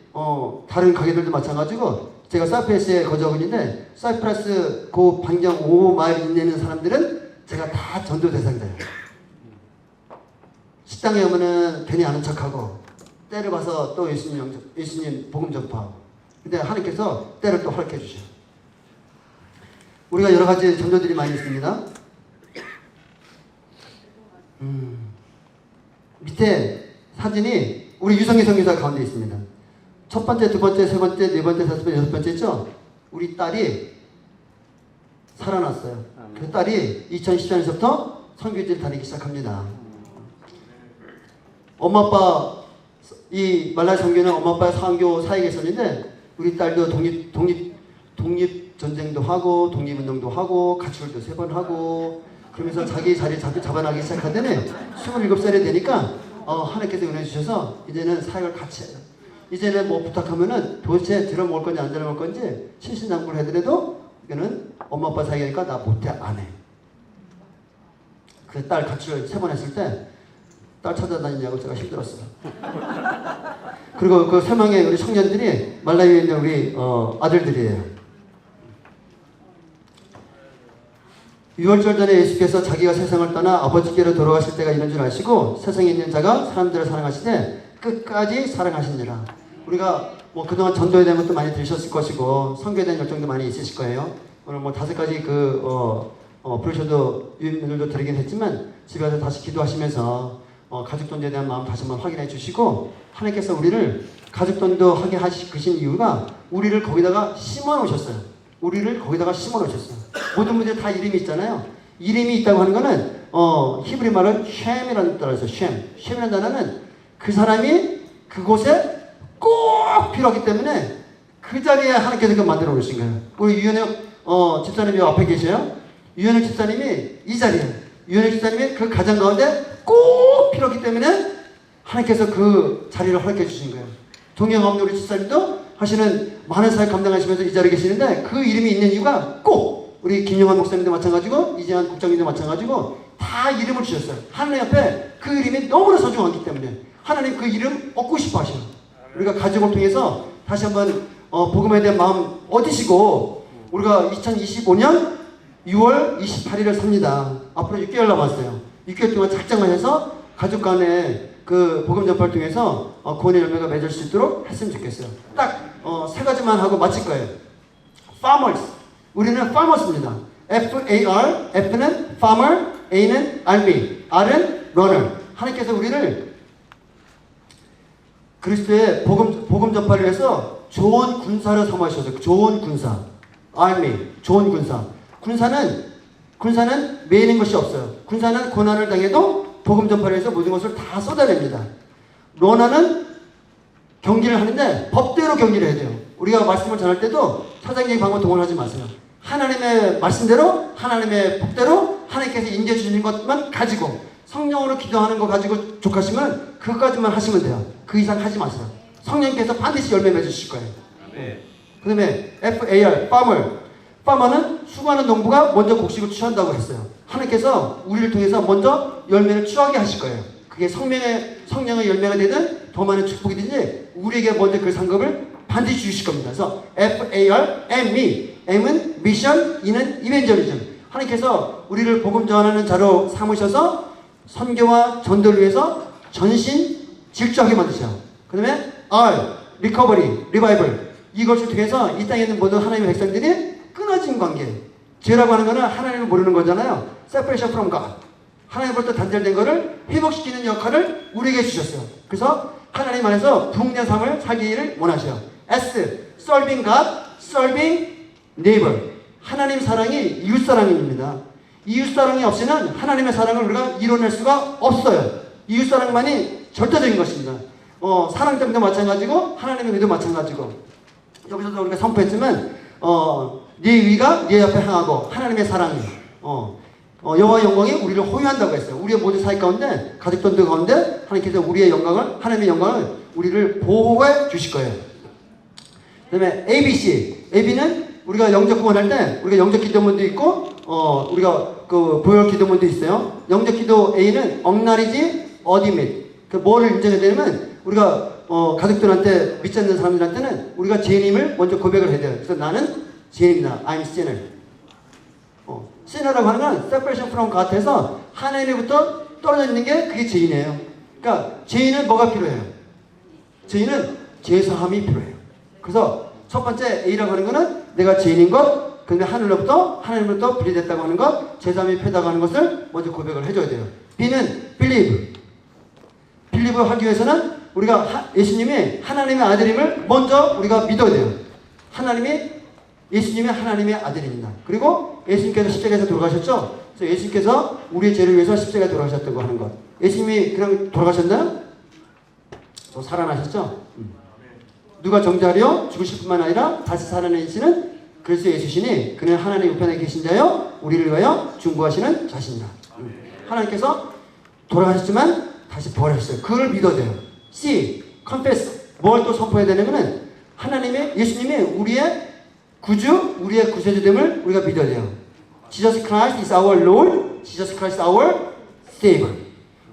다른 가게들도 마찬가지고 제가 사이프러스에 거주하고 있는데 사이프러스 그 반경 5마일 이내는 사람들은 제가 다 전도 대상자예요. 식당에 오면은 괜히 아는 척하고 때를 봐서 또 예수님 복음 전파하고. 근데 하나님께서 때를 또 허락해 주셔요. 우리가 여러 가지 전도들이 많이 있습니다. 밑에 사진이 우리 유성희 선교사 가운데 있습니다. 첫 번째, 두 번째, 세 번째, 네 번째, 다섯 번째, 여섯 번째 있죠? 우리 딸이 살아났어요. 그 딸이 2014년부터 선교지를 다니기 시작합니다. 엄마 아빠 이 말라이 선교는 엄마 아빠의 선교 사역에 있었는데 우리 딸도 독립 전쟁도 하고 독립운동도 하고 가출도 3번 하고 그러면서 자기 자리 잡아나기 시작하더니 27살이 되니까 하나님께서 은혜 주셔서 이제는 사역을 같이 해요. 이제는 뭐 부탁하면은 도대체 들어먹을 건지 안 들어먹을 건지 신신당부를 해더라도 이거는 엄마 아빠 사역이니까 나 못해 안 해. 그 딸 가출 3번 했을 때 딸 찾아다니냐고 제가 힘들었어요. 그리고 그 3명의 우리 청년들이 말라위에 있는 우리 아들들이에요. 6월절 전에 예수께서 자기가 세상을 떠나 아버지께로 돌아가실 때가 이런 줄 아시고 세상에 있는 자가 사람들을 사랑하시되 끝까지 사랑하시니라. 우리가 뭐 그동안 전도에 대한 것도 많이 들으셨을 것이고 선교에 대한 열정도 많이 있으실 거예요. 오늘 뭐 5가지 브로셔도 유인들도 드리긴 했지만 집에 가서 다시 기도하시면서 가족 전도에 대한 마음 다시 한번 확인해 주시고, 하나님께서 우리를 가족 전도하게 하신 이유가 우리를 거기다가 심어 놓으셨어요. 우리를 거기다가 심어 놓으셨어요. 모든 분들 다 이름이 있잖아요. 이름이 있다고 하는 거는 히브리 말은 쉔이라는 단어에서 쉔이라는 단어는 그 사람이 그곳에 꼭 필요하기 때문에 그 자리에 하나님께서 그 만들어 놓으신 거예요. 우리 유현혁 집사님이 앞에 계셔요. 유현혁 집사님이 이 자리에, 유현혁 집사님이 그 가정 가운데 꼭 필요하기 때문에 하나님께서 그 자리를 허락해 주신 거예요. 동영업 우리 집사님도 하시는 많은 사역 감당하시면서 이 자리에 계시는데 그 이름이 있는 이유가 꼭 우리 김영환 목사님도 마찬가지고 이재한 국장님도 마찬가지고 다 이름을 주셨어요. 하나님 앞에 그 이름이 너무나 소중하기 때문에 하나님 그 이름 얻고 싶어 하셔요. 우리가 가족을 통해서 다시 한번 복음에 대한 마음 얻으시고 우리가 2025년 6월 28일을 삽니다. 앞으로 6개월 남았어요. 6개월 동안 작정을 해서 가족 간에 그 복음 전파를 통해서 구원의 열매가 맺을 수 있도록 했으면 좋겠어요. 딱 3가지만 하고 마칠 거예요. Farmers. 우리는 farmers입니다. F-A-R, F는 farmer, A는 army, R은 runner. 하나님께서 우리를 그리스도의 복음 전파를 위해서 좋은 군사를 삼으셨어요. 좋은 군사. army, 좋은 군사. 군사는 매이는 것이 없어요. 군사는 고난을 당해도 복음 전파를 위해서 모든 것을 다 쏟아냅니다. 러너는 경기를 하는데 법대로 경기를 해야 돼요. 우리가 말씀을 전할 때도 사장님 방법 동원하지 마세요. 하나님의 말씀대로, 하나님의 법대로 하나님께서 인도해 주시는 것만 가지고 성령으로 기도하는 거 가지고 족하시면 그것까지만 하시면 돼요. 그 이상 하지 마세요. 성령께서 반드시 열매 맺으실 거예요. 그 다음에 FAR, farmer는 수고하는 농부가 먼저 곡식을 취한다고 했어요. 하나님께서 우리를 통해서 먼저 열매를 취하게 하실 거예요. 그게 성령의 열매가 되든 더 많은 축복이든지 우리에게 먼저 그 상급을 반드시 주실 겁니다. 그래서 FAR, M은 미션, E는 이벤저리즘. 하나님께서 우리를 복음 전하는 자로 삼으셔서 선교와 전도를 위해서 전신 질주하게 만드셔요. 그 다음에 R, 리커버리, 리바이벌. 이것을 통해서 이 땅에 있는 모든 하나님의 백성들이 끊어진 관계. 죄라고 하는 거는 하나님을 모르는 거잖아요. Separation from God. 하나님으로부터 단절된 거를 회복시키는 역할을 우리에게 주셨어요. 그래서 하나님 안에서 부흥된 삶을 살기를 원하셔요. S, serving God, serving neighbor. 하나님 사랑이 이웃 사랑입니다. 이웃 사랑이 없이는 하나님의 사랑을 우리가 이뤄낼 수가 없어요. 이웃 사랑만이 절대적인 것입니다. 사랑장도 마찬가지고 하나님의 의도 마찬가지고. 여기서도 우리가 선포했지만 네 위가 네 옆에 향하고 하나님의 사랑이 여호와 영광이 우리를 호위한다고 했어요. 우리의 모든 사역 가운데 가족 전도 가운데 하나님께서 우리의 영광을 하나님의 영광을 우리를 보호해 주실 거예요. 그다음에 ABC. AB는 우리가 영적 구원할 때 우리가 영적 기도문도 있고 우리가 그 보혈 기도문도 있어요. 영적 기도 A는 acknowledge, admit. 그 뭐를 인정해야 되냐면 우리가 가족들한테 믿지 않는 사람들한테는 우리가 죄인임을 먼저 고백을 해야 돼요. 그래서 나는 죄인입니다. I'm sinner. sinner라고 하는 건 separation from God에서 하나님으로부터 떨어져 있는 게 그게 죄인이에요. 그러니까 죄인은 뭐가 필요해요? 죄인은 죄사함이 필요해요. 그래서 첫 번째 A라고 하는 거는 내가 죄인인 것, 근데 하나님으로부터 분리됐다고 하는 것, 죄사함이 필요하다고 하는 것을 먼저 고백을 해줘야 돼요. B는 believe. believe 하기 위해서는 우리가 예수님이 하나님의 아들임을 먼저 우리가 믿어야 돼요. 예수님이 하나님의 아들입니다. 그리고 예수님께서 십자가에서 돌아가셨죠? 그래서 예수님께서 우리의 죄를 위해서 십자가에 돌아가셨다고 하는 것. 예수님이 그냥 돌아가셨나요? 또 살아나셨죠? 누가 정죄하려 죽으실 뿐만 아니라 다시 살아내시는 그리스도 예수시니 그는 하나님 우편에 계신 자여 우리를 위하여 중보하시는 자신이다. 하나님께서 돌아가셨지만 다시 부활하셨어요. 그걸 믿어야 돼요. C, confess. 뭘 또 선포해야 되냐면은 예수님이 우리의 구주, 우리의 구세주됨을 우리가 믿어야 돼요. Jesus Christ is our Lord. Jesus Christ is our Savior.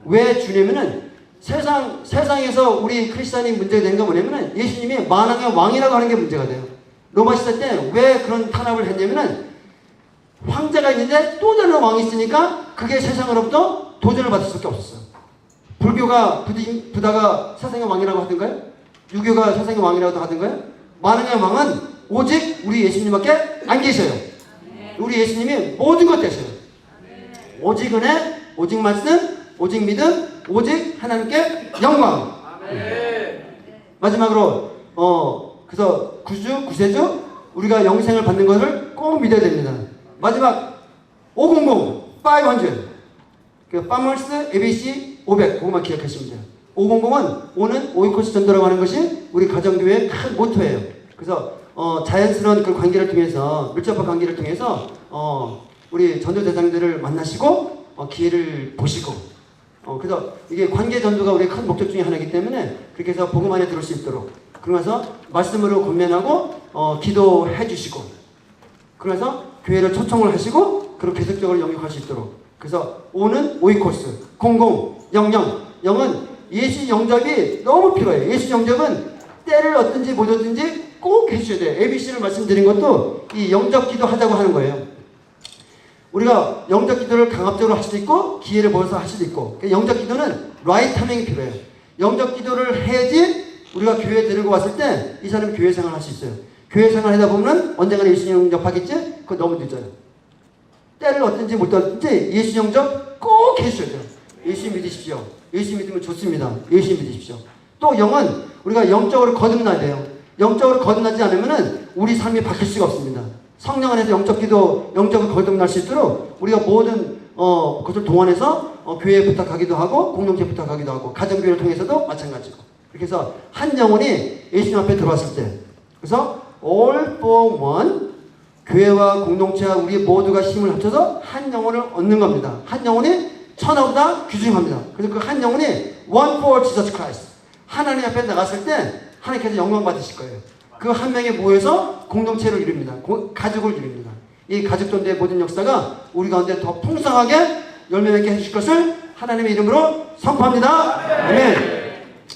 왜 주냐면은 세상에서 우리 크리스찬이 문제가 되는 건 뭐냐면은 예수님이 만왕의 왕이라고 하는 게 문제가 돼요. 로마 시대 때 왜 그런 탄압을 했냐면은 황제가 있는데 또 다른 왕이 있으니까 그게 세상으로부터 도전을 받을 수밖에 없었어요. 불교가 부다가 세상의 왕이라고 하던가요? 유교가 세상의 왕이라고 하던가요? 만왕의 왕은 오직 우리 예수님밖에 안 계셔요. 우리 예수님이 모든 것 되셔요. 오직 은혜, 오직 말씀, 오직 믿음, 오직 하나님께 영광. 마지막으로 그래서 구세주 우리가 영생을 받는 것을 꼭 믿어야 됩니다. 마지막 500, 500 그 파머스 ABC 500 그것만 기억하시면 돼요. 500은 5는 오이코스 전도라고 하는 것이 우리 가정교회의 큰 모토예요. 그래서 자연스러운 그 관계를 통해서 밀접한 관계를 통해서 우리 전도 대상들을 만나시고 기회를 보시고 그래서 이게 관계 전도가 우리의 큰 목적 중에 하나이기 때문에 그렇게 해서 복음 안에 들을 수 있도록 그러면서 말씀으로 권면하고 기도해 주시고 그래서 교회를 초청을 하시고 그리고 계속적으로 영역할 수 있도록 그래서 5는 오이코스 00 0은 예수 영접이 너무 필요해요. 예수 영접은 때를 얻든지 못 얻든지 꼭 해주셔야 돼요. ABC를 말씀드린 것도 이 영접 기도 하자고 하는 거예요. 우리가 영접 기도를 강압적으로 할 수도 있고 기회를 보여서 할 수도 있고 영접 기도는 라이트 타이밍이 필요해요. 영접 기도를 해야지 우리가 교회에 데리고 왔을 때 이 사람이 교회 생활을 할 수 있어요. 교회 생활을 하다 보면 언젠가 예수 영접하겠지? 그거 너무 늦어요. 때를 얻든지 못 얻든지 예수 영접 꼭 해주셔야 돼요. 예수 믿으십시오. 예수 믿으면 좋습니다. 예수 믿으십시오. 또 영은 우리가 영적으로 거듭나야 돼요. 영적으로 거듭나지 않으면 우리 삶이 바뀔 수가 없습니다. 성령 안에서 영적으로 거듭날 수 있도록 우리가 모든 것을 동원해서 교회에 부탁하기도 하고 공동체 부탁하기도 하고 가정교회를 통해서도 마찬가지고 그렇게 해서 한 영혼이 예수님 앞에 들어왔을 때 그래서 all for one 교회와 공동체와 우리 모두가 힘을 합쳐서 한 영혼을 얻는 겁니다. 한 영혼이 천하보다 귀중합니다. 그래서 그 한 영혼이 one for Jesus Christ 하나님 앞에 나갔을 때 하나님께서 영광 받으실 거예요. 그 한 명이 모여서 공동체를 이룹니다. 가족을 이룹니다. 이 가족 전도의 모든 역사가 우리 가운데 더 풍성하게 열매 맺게 해주실 것을 하나님의 이름으로 선포합니다. 아멘.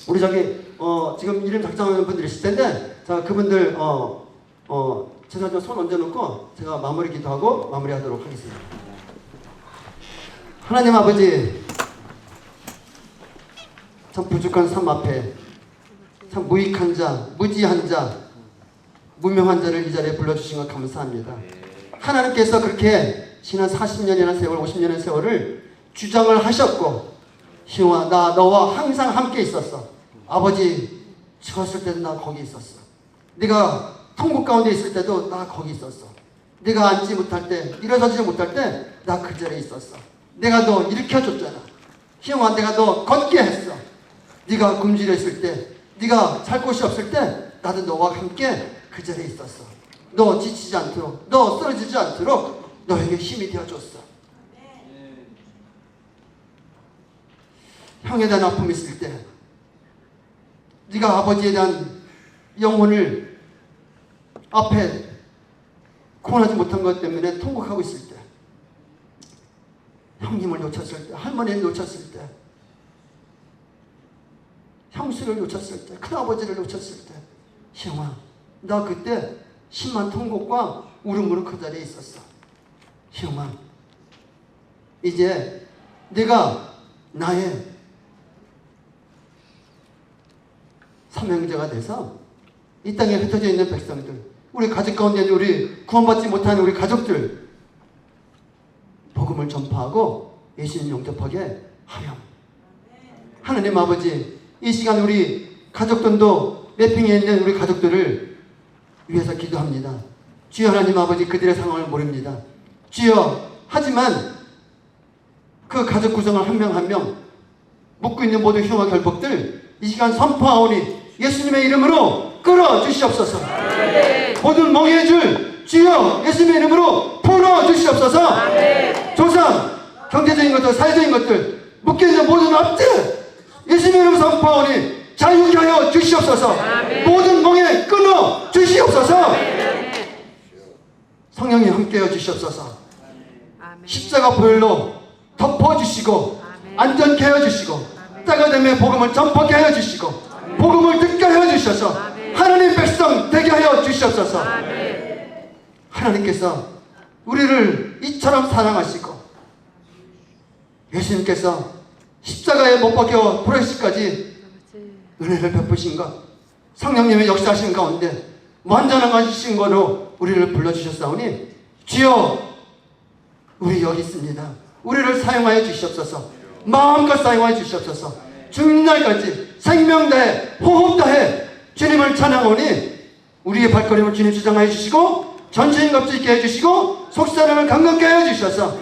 우리 지금 이름 작성하는 분들이 있을 텐데 자 그분들 제가 손 얹어놓고 제가 마무리 기도하고 마무리하도록 하겠습니다. 하나님 아버지 참 부족한 삶 앞에 참 무익한 자, 무지한 자, 무명한 자를 이 자리에 불러주신 것 감사합니다. 하나님께서 그렇게 지난 40년이나 세월, 50년의 세월을 주장을 하셨고 시영아 나 너와 항상 함께 있었어. 아버지 죽었을 때도 나 거기 있었어. 네가 통곡 가운데 있을 때도 나 거기 있었어. 네가 앉지 못할 때, 일어서지 못할 때 나 그 자리에 있었어. 내가 너 일으켜줬잖아. 희영아 내가 너 걷게 했어. 네가 굶주려 있을 때, 네가 살 곳이 없을 때 나도 너와 함께 그 자리에 있었어. 너 지치지 않도록, 너 쓰러지지 않도록 너에게 힘이 되어줬어. 형에 대한 아픔이 있을 때 네가 아버지에 대한 영혼을 앞에 구원하지 못한 것 때문에 통곡하고 있을 때 형님을 놓쳤을 때 할머니를 놓쳤을 때 형수를 놓쳤을 때 큰아버지를 놓쳤을 때 형아 나 그때 심한 통곡과 울음으로 그 자리에 있었어. 형아 이제 내가 나의 사명자가 돼서 이 땅에 흩어져 있는 백성들 우리 가족 가운데 있는 우리 구원받지 못하는 우리 가족들 복음을 전파하고 예수님 영접하게 하렴. 하나님 아버지 이 시간 우리 가족들도 매핑에 있는 우리 가족들을 위해서 기도합니다. 주여 하나님 아버지 그들의 상황을 모릅니다. 주여 하지만 그 가족 구성을 한 명 한 명 묻고 있는 모든 흉화 결복들 이 시간 선포하오니 예수님의 이름으로 끌어주시옵소서. 모든 멍해의 줄 주여 예수님의 이름으로 풀어주시옵소서. 조상 경제적인 것들 사회적인 것들 묶여있는 모든 업들 예수님의 이름으로 선포하오니 자유케 하여 주시옵소서. 모든 멍해 끊어 주시옵소서. 성령님 함께해 주시옵소서. 십자가 보혈로 덮어주시고 안전케 하여 주시고 때가 되면 복음을 전파케 하여 주시고 복음을 듣게 하여 주셔서 하나님 백성 되게 하여 주시옵소서. 하나님께서 우리를 이처럼 사랑하시고 예수님께서 십자가에 못 박혀 돌아가시기까지 은혜를 베푸신 것, 성령님의 역사하신 가운데 완전한 것이신 거로 우리를 불러주셨사오니 주여 우리 여기 있습니다. 우리를 사용하여 주시옵소서. 마음껏 사용하여 주시옵소서. 죽는 날까지 생명 다해 호흡 다해 주님을 찬양하오니 우리의 발걸음을 주님 주장하여 주시고 전신 값지 있게 해주시고 속사람을 강건케 하여 주셔서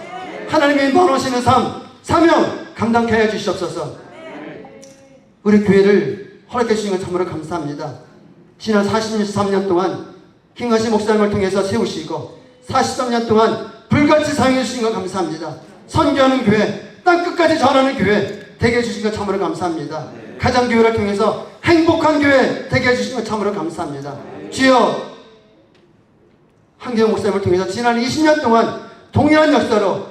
하나님의 원하시는 삶, 사명 감당케 하여 주시옵소서. 우리 교회를 허락해 주신 것 참으로 감사합니다. 지난 43년 동안 김관식 목사님을 통해서 세우시고 43년 동안 불같이 사용해 주신 것 감사합니다. 선교하는 교회, 땅끝까지 전하는 교회 되게 해주신 것 참으로 감사합니다. 가정교회를 통해서 행복한 교회 되게 해주신 것 참으로 감사합니다. 주여, 한경영 목사님을 통해서 지난 20년 동안 동일한 역사로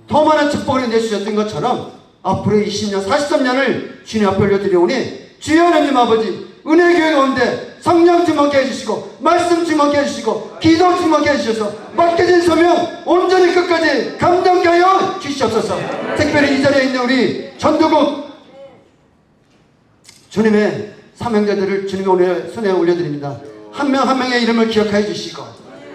더 많은 축복을 내주셨던 것처럼 앞으로 20년, 43년을 주님 앞에 올려드리오니 주여 하나님 아버지 은혜교회 가운데 성령 증언케 해주시고 말씀 증언케 해주시고 기도 증언케 해주셔서 맡겨진 소명 온전히 끝까지 감당케 하여 주시옵소서. 특별히 이 자리에 있는 우리 전도국 주님의 사명자들을 주님의 오늘 손에 올려드립니다. 한 명 한 명의 이름을 기억하여 주시고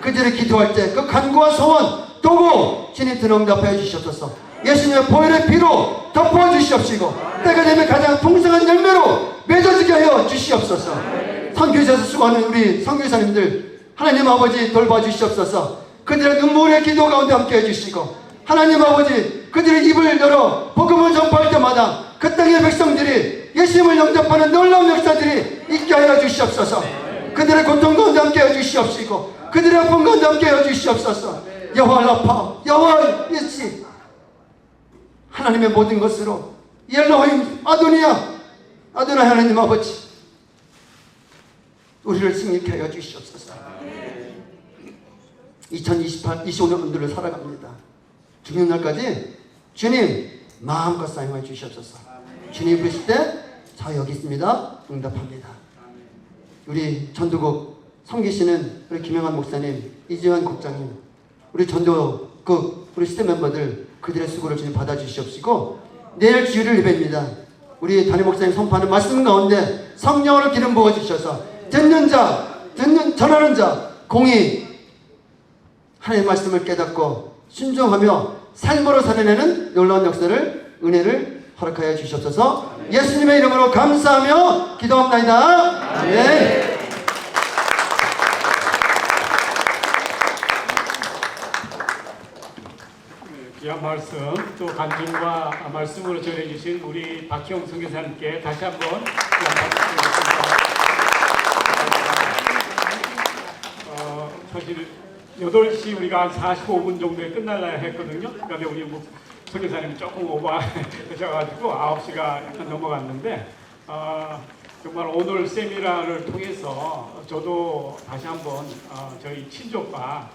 그들이 기도할 때 그 간구와 소원 도구 주님 들응답하여 주시옵소서. 예수님의 보혈의 피로 덮어 주시옵시고 때가 되면 가장 풍성한 열매로 맺어지게 하여 주시옵소서. 선교사에서 수고하는 우리 선교사님들 하나님 아버지 돌봐 주시옵소서. 그들의 눈물의 기도 가운데 함께 해주시고 하나님 아버지 그들의 입을 열어 복음을 전파할 때마다 그 땅의 백성들이 예수님을 영접하는 놀라운 역사들이 있게 하여 주시옵소서. 그들의 고통 가운데 함께 해주시옵시고 그들의 아픔 가운데 함께 해주시옵소서. 여호와 라파, 여호와 예시 하나님의 모든 것으로 엘로힘 아도니아 아도나이 하나님 아버지 우리를 승리케 하여 주시옵소서. 25년들을 살아갑니다. 죽는 날까지 주님 마음껏 사용해 주시옵소서. 주님 부르실 때 저 여기 있습니다 응답합니다. 우리 전도국 섬기시는 우리 김영환 목사님, 이지환 국장님, 우리 전도국 우리 시대 멤버들 그들의 수고를 주님 받아주시옵시고 내일 주일을 예배입니다. 우리 담임 목사님 선포하는 말씀 가운데 성령으로 기름 부어주셔서 듣는 자, 전하는 자 공의 하나님의 말씀을 깨닫고 순종하며 삶으로 살아내는 놀라운 역사를 은혜를 허락하여 주시옵소서. 예수님의 이름으로 감사하며 기도합니다. 아멘. 귀한 말씀 또 간증과 말씀으로 전해주신 우리 박희영 선교사님께 다시 한번 귀한 말씀 드리겠습니다. 사실 8시 우리가 한 45분 정도에 끝날라 했거든요. 그런데 우리 선교사님이 조금 오버하셔가지고 9시가 약간 넘어갔는데 정말 오늘 세미나를 통해서 저도 다시 한번 저희 친족과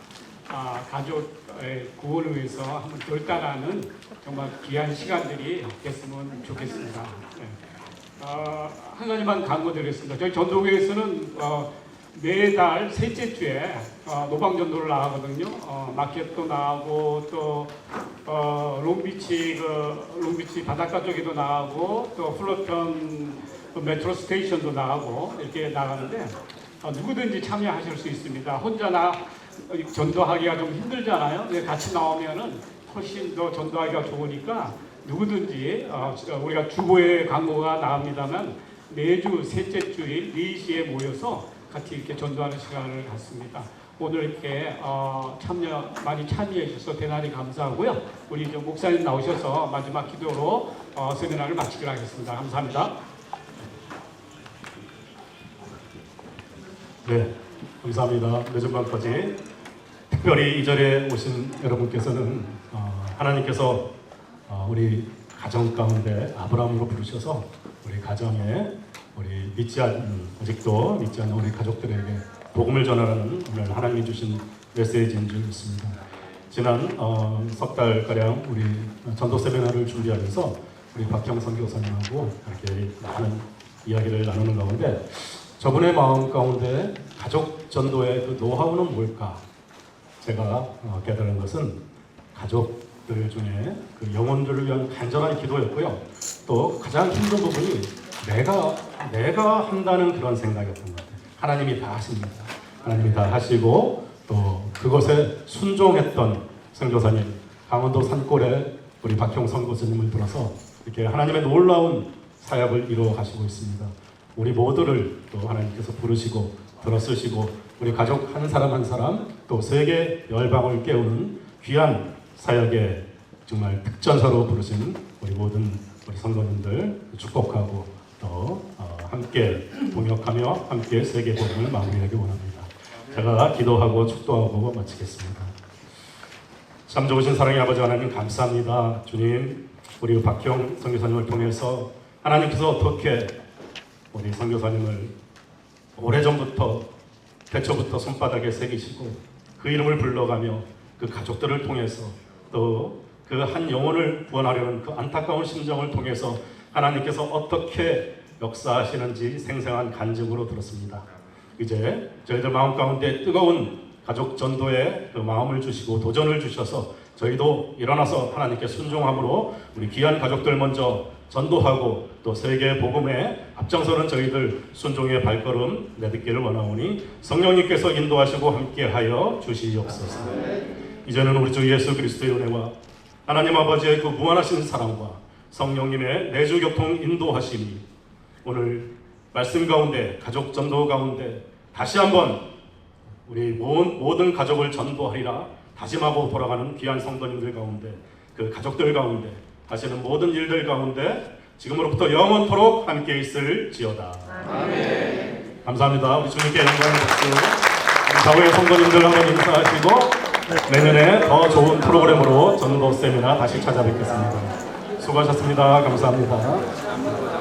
가족의 구원을 위해서 한번 결단하는 정말 귀한 시간들이 됐으면 좋겠습니다. 네. 한 가지만 강조드리겠습니다. 저희 전도교회에서는 매달 셋째 주에 노방전도를 나가거든요. 마켓도 나가고 또 롱비치 바닷가 쪽에도 나가고 또 플러턴 메트로 스테이션도 나가고 이렇게 나가는데 누구든지 참여하실 수 있습니다. 혼자 전도하기가 좀 힘들잖아요. 근데 같이 나오면은 훨씬 더 전도하기가 좋으니까 누구든지 우리가 주보에 광고가 나옵니다만 매주 셋째 주일 4시에 모여서 같이 이렇게 전도하는 시간을 갖습니다. 오늘 이렇게 많이 참여해 주셔서 대단히 감사하고요. 우리 목사님 나오셔서 마지막 기도로 세미나를 마치기로 하겠습니다. 감사합니다. 네, 감사합니다. 늦은 밤까지 특별히 이 자리에 오신 여러분께서는 하나님께서 우리 가정 가운데 아브라함으로 부르셔서 우리 가정에 우리 아직도 믿지 않는 우리 가족들에게 복음을 전하는 오늘 하나님이 주신 메시지인 줄 믿습니다. 지난 석 달가량 우리 전도 세미나를 준비하면서 우리 박형 선교사님하고 이렇게 많은 이야기를 나누는 가운데 저분의 마음 가운데 가족 전도의 그 노하우는 뭘까? 제가 깨달은 것은 가족 가족들 중에 그 영혼들을 위한 간절한 기도였고요. 또 가장 힘든 부분이 내가 한다는 그런 생각이었던 것 같아요. 하나님이 다 하십니다. 하나님이 다 하시고 또 그것에 순종했던 선교사님, 강원도 산골에 우리 박형 선교사님을 들어서 이렇게 하나님의 놀라운 사역을 이루어 가시고 있습니다. 우리 모두를 또 하나님께서 부르시고 들어쓰시고 우리 가족 한 사람 한 사람 또 세계 열방을 깨우는 귀한 사역에 정말 특전사로 부르신 우리 모든 우리 성도님들 축복하고 또 함께 동역하며 함께 세계 복음을 마무리하기 원합니다. 제가 기도하고 축도하고 마치겠습니다. 참 좋으신 사랑의 아버지 하나님 감사합니다. 주님, 우리 박형 선교사님을 통해서 하나님께서 어떻게 우리 선교사님을 오래전부터 태초부터 손바닥에 새기시고 그 이름을 불러가며 그 가족들을 통해서 또 그 한 영혼을 구원하려는 그 안타까운 심정을 통해서 하나님께서 어떻게 역사하시는지 생생한 간증으로 들었습니다. 이제 저희들 마음 가운데 뜨거운 가족 전도에 그 마음을 주시고 도전을 주셔서 저희도 일어나서 하나님께 순종함으로 우리 귀한 가족들 먼저 전도하고 또 세계 복음에 앞장서는 저희들 순종의 발걸음 내딛기를 원하오니 성령님께서 인도하시고 함께하여 주시옵소서. 이제는 우리 주 예수 그리스도의 은혜와 하나님 아버지의 그 무한하신 사랑과 성령님의 내주 교통 인도하심이 오늘 말씀 가운데 가족 전도 가운데 다시 한번 우리 모든 가족을 전도하리라 다짐하고 돌아가는 귀한 성도님들 가운데 그 가족들 가운데 하시는 모든 일들 가운데 지금으로부터 영원토록 함께 있을지어다. 아멘. 감사합니다. 우리 주님께 영광의 박수. 우리 사회의 성도님들 한번 인사하시고 내년에 더 좋은 프로그램으로 전도 세미나 다시 찾아뵙겠습니다. 수고하셨습니다. 감사합니다.